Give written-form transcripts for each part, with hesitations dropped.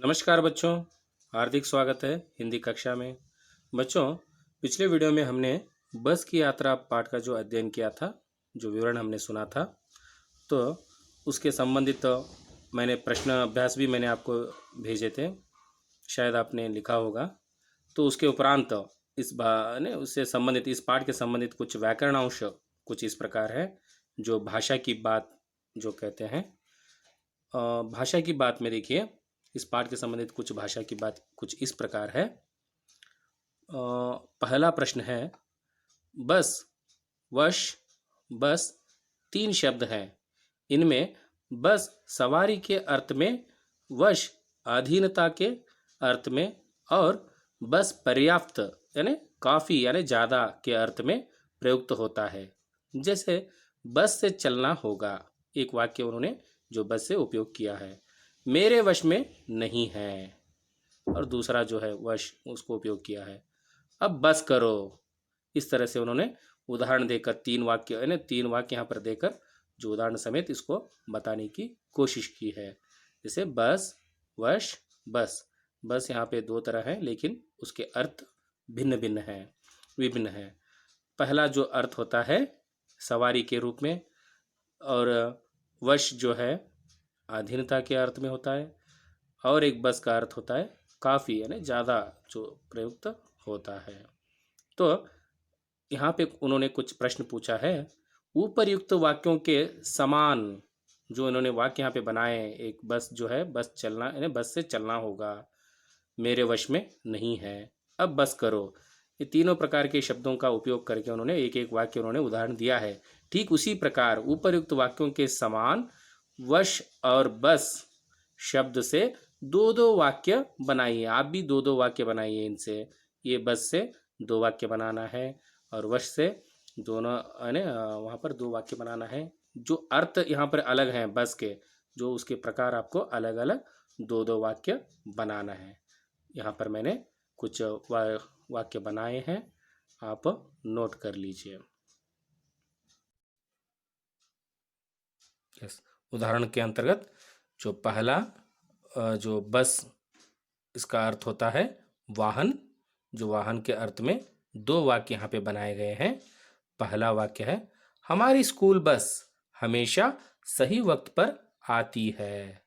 नमस्कार बच्चों, हार्दिक स्वागत है हिंदी कक्षा में। बच्चों, पिछले वीडियो में हमने बस की यात्रा पाठ का जो अध्ययन किया था, जो विवरण हमने सुना था, तो उसके संबंधित मैंने प्रश्न अभ्यास भी मैंने आपको भेजे थे, शायद आपने लिखा होगा। तो उसके उपरांत उससे संबंधित इस पाठ के संबंधित कुछ व्याकरण अंश कुछ इस प्रकार है, जो भाषा की बात जो कहते हैं। भाषा की बात में देखिए, इस पाठ के संबंधित कुछ भाषा की बात कुछ इस प्रकार है। पहला प्रश्न है, बस, वश, बस तीन शब्द हैं। इनमें बस सवारी के अर्थ में, वश अधीनता के अर्थ में और बस पर्याप्त यानी काफ़ी यानी ज़्यादा के अर्थ में प्रयुक्त होता है। जैसे बस से चलना होगा, एक वाक्य उन्होंने जो बस से उपयोग किया है, मेरे वश में नहीं है। और दूसरा जो है वश, उसको उपयोग किया है, अब बस करो। इस तरह से उन्होंने उदाहरण देकर तीन वाक्य यानी तीन वाक्य यहाँ पर देकर जो उदाहरण समेत इसको बताने की कोशिश की है। जैसे बस, वश, बस। बस यहाँ पे दो तरह है, लेकिन उसके अर्थ भिन्न भिन्न हैं, विभिन्न हैं। पहला जो अर्थ होता है सवारी के रूप में, और वश जो है अधीनता के अर्थ में होता है, और एक बस का अर्थ होता है काफ़ी यानी ज़्यादा जो प्रयुक्त होता है। तो यहाँ पे उन्होंने कुछ प्रश्न पूछा है। उपरयुक्त वाक्यों के समान जो इन्होंने वाक्य यहाँ पे बनाए, एक बस जो है, बस चलना यानी बस से चलना होगा, मेरे वश में नहीं है, अब बस करो। ये तीनों प्रकार के शब्दों का उपयोग करके उन्होंने एक एक वाक्य उन्होंने उदाहरण दिया है। ठीक उसी प्रकार उपरयुक्त वाक्यों के समान वश और बस शब्द से दो दो वाक्य बनाइए। आप भी दो दो वाक्य बनाइए इनसे। ये बस से दो वाक्य बनाना है और वश से दोनों यानी वहाँ पर दो वाक्य बनाना है। जो अर्थ यहाँ पर अलग हैं बस के, जो उसके प्रकार आपको अलग अलग दो दो वाक्य बनाना है। यहाँ पर मैंने कुछ वाक्य बनाए हैं, आप नोट कर लीजिए। यस, उदाहरण के अंतर्गत जो पहला जो बस, इसका अर्थ होता है वाहन। जो वाहन के अर्थ में दो वाक्य यहाँ पे बनाए गए हैं। पहला वाक्य है, हमारी स्कूल बस हमेशा सही वक्त पर आती है।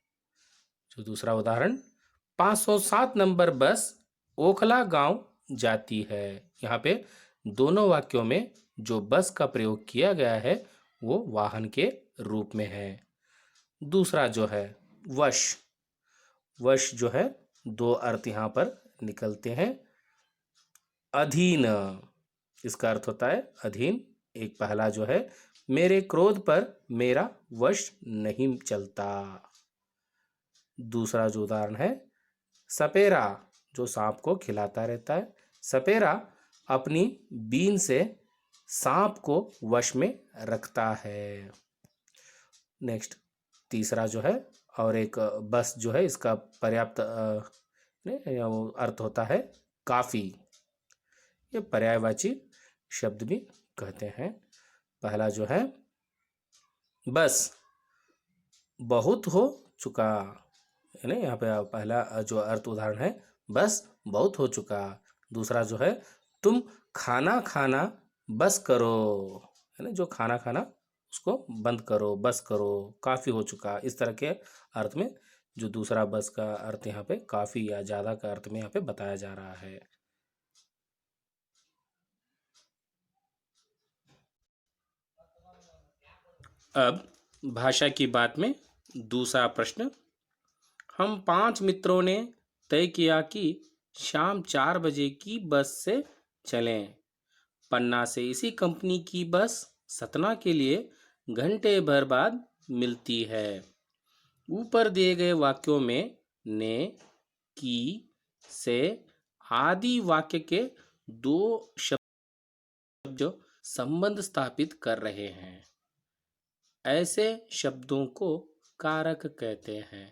जो दूसरा उदाहरण, 507 नंबर बस ओखला गांव जाती है। यहाँ पे दोनों वाक्यों में जो बस का प्रयोग किया गया है वो वाहन के रूप में है। दूसरा जो है वश, वश जो है दो अर्थ यहाँ पर निकलते हैं। अधीन, इसका अर्थ होता है अधीन। एक पहला जो है, मेरे क्रोध पर मेरा वश नहीं चलता। दूसरा जो उदाहरण है, सपेरा जो सांप को खिलाता रहता है, सपेरा अपनी बीन से सांप को वश में रखता है। नेक्स्ट, तीसरा जो है, और एक बस जो है, इसका पर्याप्त अर्थ होता है काफ़ी। ये पर्यायवाची शब्द भी कहते हैं। पहला जो है, बस बहुत हो चुका, यानी यहाँ पे पहला जो अर्थ उदाहरण है, बस बहुत हो चुका। दूसरा जो है, तुम खाना खाना बस करो, यानी जो खाना खाना उसको बंद करो, बस करो, काफ़ी हो चुका। इस तरह के अर्थ में जो दूसरा बस का अर्थ यहाँ पे काफ़ी या ज़्यादा का अर्थ में यहाँ पे बताया जा रहा है। अब भाषा की बात में दूसरा प्रश्न, हम 5 मित्रों ने तय किया कि शाम 4 बजे की बस से चलें। पन्ना से इसी कंपनी की बस सतना के लिए घंटे भर बाद मिलती है। ऊपर दिए गए वाक्यों में ने, की, से आदि वाक्य के दो शब्द जो संबंध स्थापित कर रहे हैं, ऐसे शब्दों को कारक कहते हैं।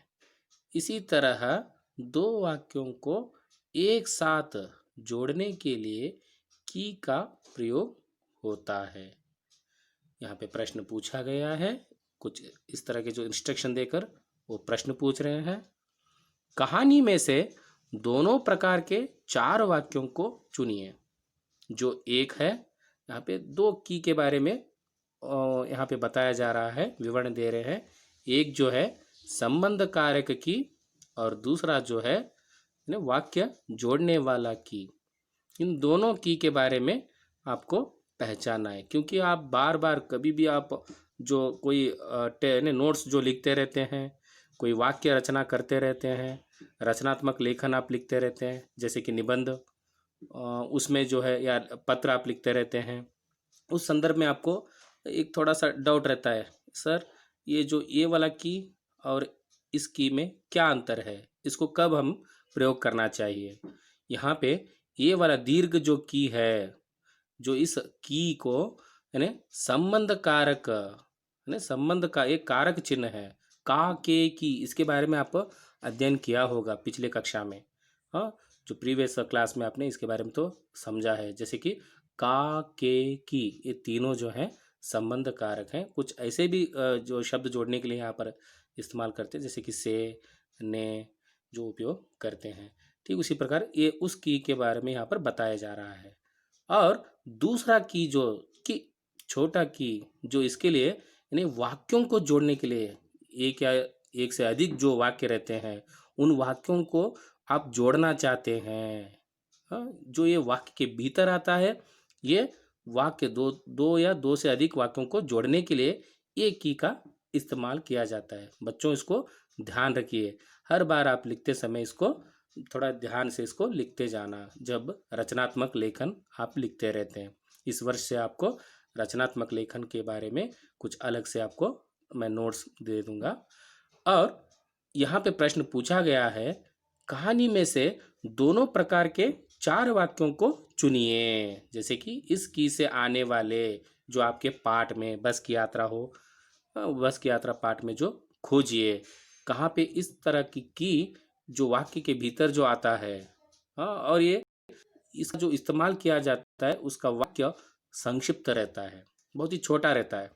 इसी तरह दो वाक्यों को एक साथ जोड़ने के लिए की का प्रयोग होता है। यहाँ पे प्रश्न पूछा गया है, कुछ इस तरह के जो इंस्ट्रक्शन देकर वो प्रश्न पूछ रहे हैं। कहानी में से दोनों प्रकार के 4 वाक्यों को चुनिए। जो एक है, यहाँ पे 2 की के बारे में यहाँ पे बताया जा रहा है, विवरण दे रहे हैं। एक जो है संबंध कारक की और दूसरा जो है वाक्य जोड़ने वाला की। इन दोनों की के बारे में आपको पहचानना है, क्योंकि आप बार बार कभी भी आप जो कोई नोट्स जो लिखते रहते हैं, कोई वाक्य रचना करते रहते हैं, रचनात्मक लेखन आप लिखते रहते हैं, जैसे कि निबंध, उसमें जो है या पत्र आप लिखते रहते हैं, उस संदर्भ में आपको एक थोड़ा सा डाउट रहता है, सर ये जो ये वाला की और इस की में क्या अंतर है, इसको कब हम प्रयोग करना चाहिए। यहाँ पे ये वाला दीर्घ जो की है, जो इस की को यानी संबंध कारक यानी संबंध का एक कारक चिन्ह है, का के की, इसके बारे में आप अध्ययन किया होगा पिछले कक्षा में। हाँ, जो प्रीवियस क्लास में आपने इसके बारे में तो समझा है, जैसे कि का के की, ये तीनों जो हैं संबंध कारक हैं। कुछ ऐसे भी जो शब्द जोड़ने के लिए यहाँ पर इस्तेमाल करते हैं, जैसे कि से, ने, जो उपयोग करते हैं। ठीक उसी प्रकार ये उस की के बारे में यहाँ पर बताया जा रहा है। और दूसरा की जो कि छोटा की, जो इसके लिए यानी वाक्यों को जोड़ने के लिए, एक या एक से अधिक जो वाक्य रहते हैं, उन वाक्यों को आप जोड़ना चाहते हैं। हाँ, जो ये वाक्य के भीतर आता है, ये वाक्य दो दो या दो से अधिक वाक्यों को जोड़ने के लिए एक की का इस्तेमाल किया जाता है। बच्चों इसको ध्यान रखिए, हर बार आप लिखते समय इसको थोड़ा ध्यान से इसको लिखते जाना, जब रचनात्मक लेखन आप लिखते रहते हैं। इस वर्ष से आपको रचनात्मक लेखन के बारे में कुछ अलग से आपको मैं नोट्स दे दूंगा। और यहाँ पे प्रश्न पूछा गया है, कहानी में से दोनों प्रकार के 4 वाक्यों को चुनिए। जैसे कि इस की से आने वाले जो आपके पाठ में बस की यात्रा हो, बस की यात्रा पाठ में जो खोजिए, कहाँ पे इस तरह की जो वाक्य के भीतर जो आता है। हाँ, और ये इसका जो इस्तेमाल किया जाता है उसका वाक्य संक्षिप्त रहता है, बहुत ही छोटा रहता है।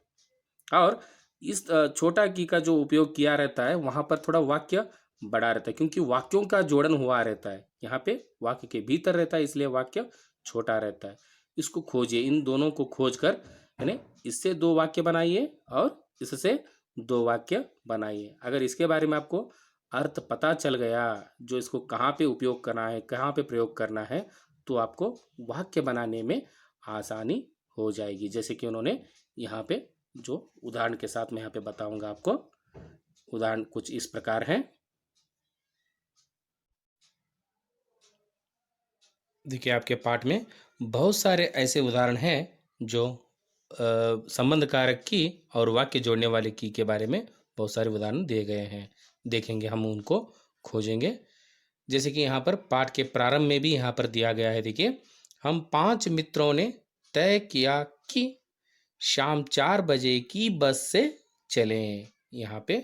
और इस छोटा की का जो उपयोग किया रहता है वहाँ पर थोड़ा वाक्य बड़ा रहता है, क्योंकि वाक्यों का जोड़न हुआ रहता है। यहाँ पे वाक्य के भीतर रहता है, इसलिए वाक्य छोटा रहता है। इसको खोजिए, इन दोनों को खोज कर यानी इससे 2 वाक्य बनाइए और इससे 2 वाक्य बनाइए। अगर इसके बारे में आपको अर्थ पता चल गया, जो इसको कहाँ पे उपयोग करना है, कहाँ पे प्रयोग करना है, तो आपको वाक्य बनाने में आसानी हो जाएगी। जैसे कि उन्होंने यहाँ पे जो उदाहरण के साथ मैं यहाँ पे बताऊंगा आपको। उदाहरण कुछ इस प्रकार हैं। देखिए, आपके पाठ में बहुत सारे ऐसे उदाहरण हैं जो संबंध कारक की और वाक्य जोड़ने वाले की के बारे में बहुत सारे उदाहरण दिए गए हैं। देखेंगे, हम उनको खोजेंगे। जैसे कि यहाँ पर पाठ के प्रारंभ में भी यहाँ पर दिया गया है। देखिए, हम 5 मित्रों ने तय किया कि शाम 4 बजे की बस से चलें। यहाँ पे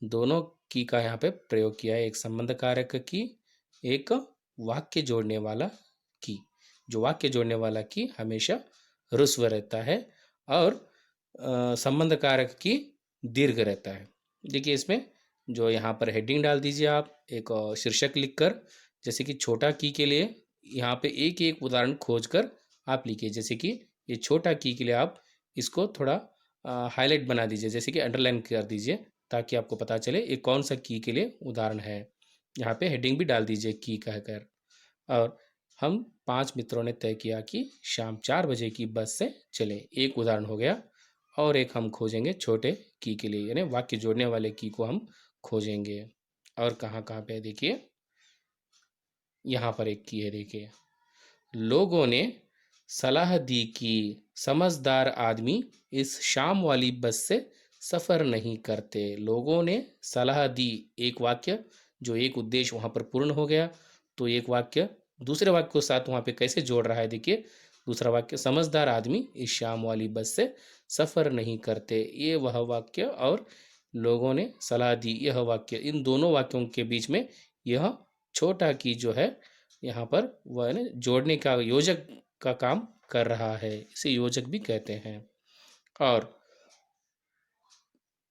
दोनों की का यहाँ पे प्रयोग किया है, एक संबंध कारक की, एक वाक्य जोड़ने वाला की। जो वाक्य जोड़ने वाला की हमेशा ह्रस्व रहता है और संबंध कारक की दीर्घ रहता है। देखिए, इसमें जो यहाँ पर हेडिंग डाल दीजिए आप, एक शीर्षक लिखकर। जैसे कि छोटा की के लिए यहाँ पे एक एक उदाहरण खोज कर आप लिखिए। जैसे कि ये छोटा की के लिए आप इसको थोड़ा हाईलाइट बना दीजिए, जैसे कि अंडरलाइन कर दीजिए, ताकि आपको पता चले ये कौन सा की के लिए उदाहरण है। यहाँ पे हेडिंग भी डाल दीजिए की कहकर। और हम 5 मित्रों ने तय किया कि शाम 4 बजे की बस से चले, एक उदाहरण हो गया। और एक हम खोजेंगे छोटे की के लिए, यानी वाक्य जोड़ने वाले की को हम खोजेंगे। और कहाँ कहाँ पे देखिए, यहाँ पर एक की है। देखिए, लोगों ने सलाह दी कि समझदार आदमी इस शाम वाली बस से सफ़र नहीं करते। लोगों ने सलाह दी, एक वाक्य जो एक उद्देश्य वहाँ पर पूर्ण हो गया, तो एक वाक्य दूसरे वाक्य के साथ वहाँ पे कैसे जोड़ रहा है। देखिए, दूसरा वाक्य, समझदार आदमी इस शाम वाली बस से सफ़र नहीं करते, ये वह वाक्य, और लोगों ने सलाह दी यह वाक्य, इन दोनों वाक्यों के बीच में यह छोटा की जो है यहाँ पर वह है जोड़ने का, योजक का काम कर रहा है। इसे योजक भी कहते हैं। और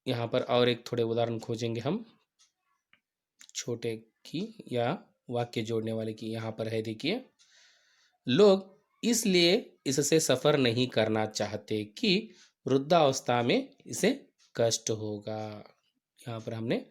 यहाँ पर और एक थोड़े उदाहरण खोजेंगे हम छोटे की या वाक्य जोड़ने वाले की यहाँ पर है, देखिए, लोग इसलिए इससे सफर नहीं करना चाहते कि वृद्धावस्था में इसे कष्ट होगा। यहाँ पर हमने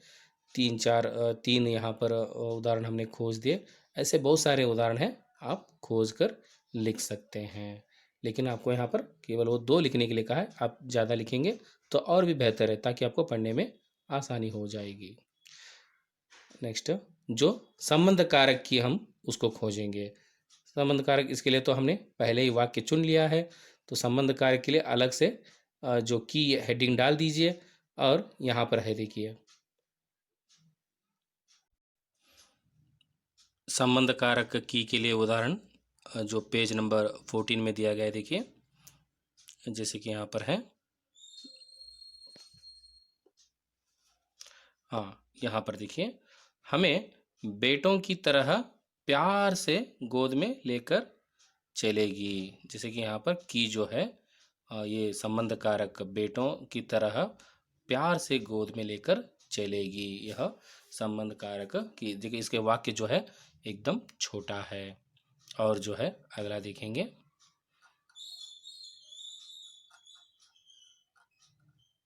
तीन यहाँ पर उदाहरण हमने खोज दिए। ऐसे बहुत सारे उदाहरण हैं, आप खोज कर लिख सकते हैं, लेकिन आपको यहाँ पर केवल वो 2 लिखने के लिए कहा है। आप ज़्यादा लिखेंगे तो और भी बेहतर है, ताकि आपको पढ़ने में आसानी हो जाएगी। नेक्स्ट, जो संबंध कारक की हम उसको खोजेंगे। संबंध कारक, इसके लिए तो हमने पहले ही वाक्य चुन लिया है, तो संबंध कारक के लिए अलग से जो की हेडिंग डाल दीजिए। और यहाँ पर है, देखिए, संबंध कारक की के लिए उदाहरण जो पेज नंबर 14 में दिया गया है, देखिए, जैसे कि यहाँ पर है। हाँ, यहाँ पर देखिए, हमें बेटों की तरह प्यार से गोद में लेकर चलेगी। जैसे कि यहाँ पर की जो है, ये संबंध कारक बेटों की तरह प्यार से गोद में लेकर चलेगी, यह संबंध कारक की। देखिए, इसके वाक्य जो है एकदम छोटा है। और जो है अगला देखेंगे,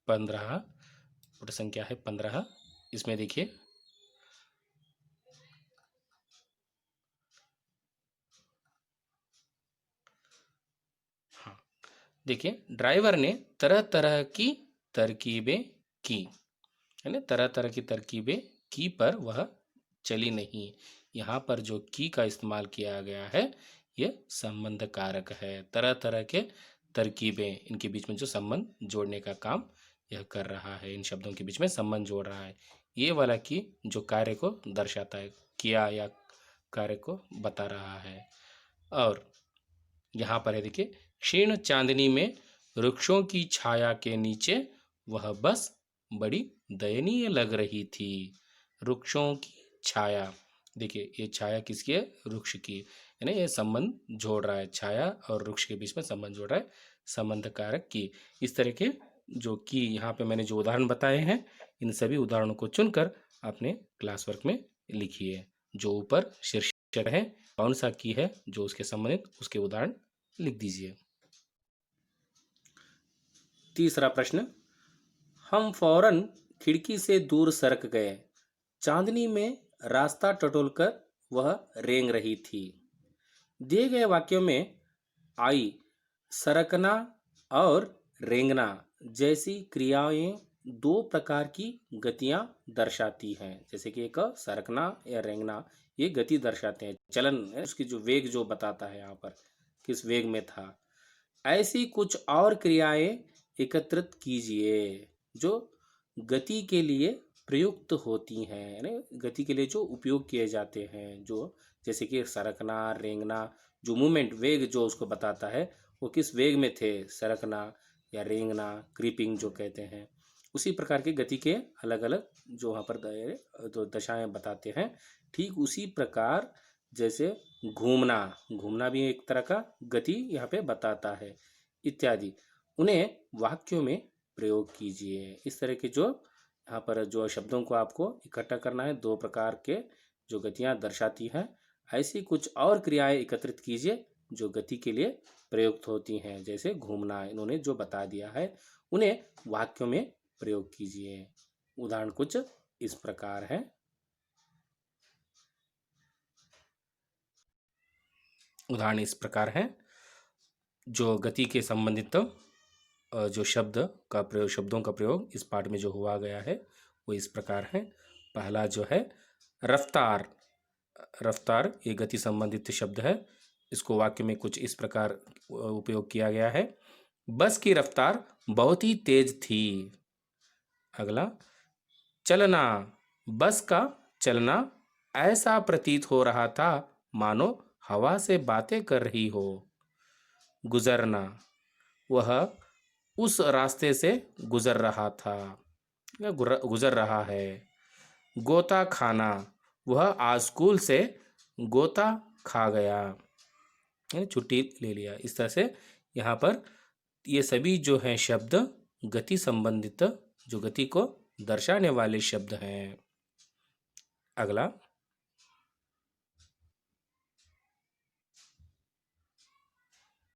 पंद्रह, पुट संख्या है 15। इसमें देखिए, हाँ, देखिए, ड्राइवर ने तरह तरह की तरकीबें की, है ना, तरह तरह की तरकीबें की पर वह चली नहीं। यहाँ पर जो की का इस्तेमाल किया गया है, ये संबंध कारक है। तरह तरह के तरकीबें, इनके बीच में जो संबंध जोड़ने का काम यह कर रहा है, इन शब्दों के बीच में संबंध जोड़ रहा है। ये वाला की जो कार्य को दर्शाता है, किया या कार्य को बता रहा है। और यहाँ पर है, देखिए, क्षीण चांदनी में वृक्षों की छाया के नीचे वह बस बड़ी दयनीय लग रही थी। वृक्षों की छाया, देखिए, ये छाया किसकी है? वृक्ष की, है ना। ये संबंध जोड़ रहा है, छाया और वृक्ष के बीच में संबंध जोड़ रहा है, संबंध कारक की। इस तरह के जो की यहाँ पे मैंने जो उदाहरण बताए हैं, इन सभी उदाहरणों को चुनकर अपने क्लास वर्क में लिखिए। जो ऊपर शीर्षक है, कौन सा की है जो उसके संबंधित, उसके उदाहरण लिख दीजिए। तीसरा प्रश्न, हम फौरन खिड़की से दूर सरक गए। चांदनी में रास्ता टटोलकर वह रेंग रही थी। दिए गए वाक्यों में आई, सरकना और रेंगना जैसी क्रियाएं 2 प्रकार की गतियां दर्शाती हैं। जैसे कि एक सरकना या रेंगना, ये गति दर्शाते हैं, चलन है, उसकी जो वेग जो बताता है यहाँ पर किस वेग में था। ऐसी कुछ और क्रियाएं एकत्रित कीजिए जो गति के लिए प्रयुक्त होती हैं, यानी गति के लिए जो उपयोग किए जाते हैं, जो जैसे कि सरकना, रेंगना, जो मूवमेंट, वेग जो उसको बताता है, वो किस वेग में थे, सरकना या रेंगना, क्रीपिंग जो कहते हैं। उसी प्रकार की गति के अलग अलग जो वहाँ पर तो दशाएं बताते हैं। ठीक उसी प्रकार जैसे घूमना, घूमना भी एक तरह का गति यहाँ पे बताता है, इत्यादि, उन्हें वाक्यों में प्रयोग कीजिए। इस तरह के जो यहाँ पर जो शब्दों को आपको इकट्ठा करना है, 2 प्रकार के जो गतियाँ दर्शाती हैं, ऐसी कुछ और क्रियाएं एकत्रित कीजिए जो गति के लिए प्रयुक्त होती हैं। जैसे घूमना, इन्होंने जो बता दिया है, उन्हें वाक्यों में प्रयोग कीजिए। उदाहरण कुछ इस प्रकार है। उदाहरण इस प्रकार है, जो गति के संबंधित जो शब्द का प्रयोग, शब्दों का प्रयोग इस पाठ में जो हुआ गया है, वो इस प्रकार है। पहला जो है रफ्तार। रफ्तार ये गति संबंधित शब्द है, इसको वाक्य में कुछ इस प्रकार उपयोग किया गया है, बस की रफ्तार बहुत ही तेज थी। अगला, चलना, बस का चलना ऐसा प्रतीत हो रहा था मानो हवा से बातें कर रही हो। गुजरना, वह उस रास्ते से गुजर रहा था या गुजर रहा है। गोता खाना, वह आज स्कूल से गोता खा गया, यानी छुट्टी ले लिया। इस तरह से यहाँ पर ये सभी जो हैं शब्द गति संबंधित, जो गति को दर्शाने वाले शब्द हैं। अगला,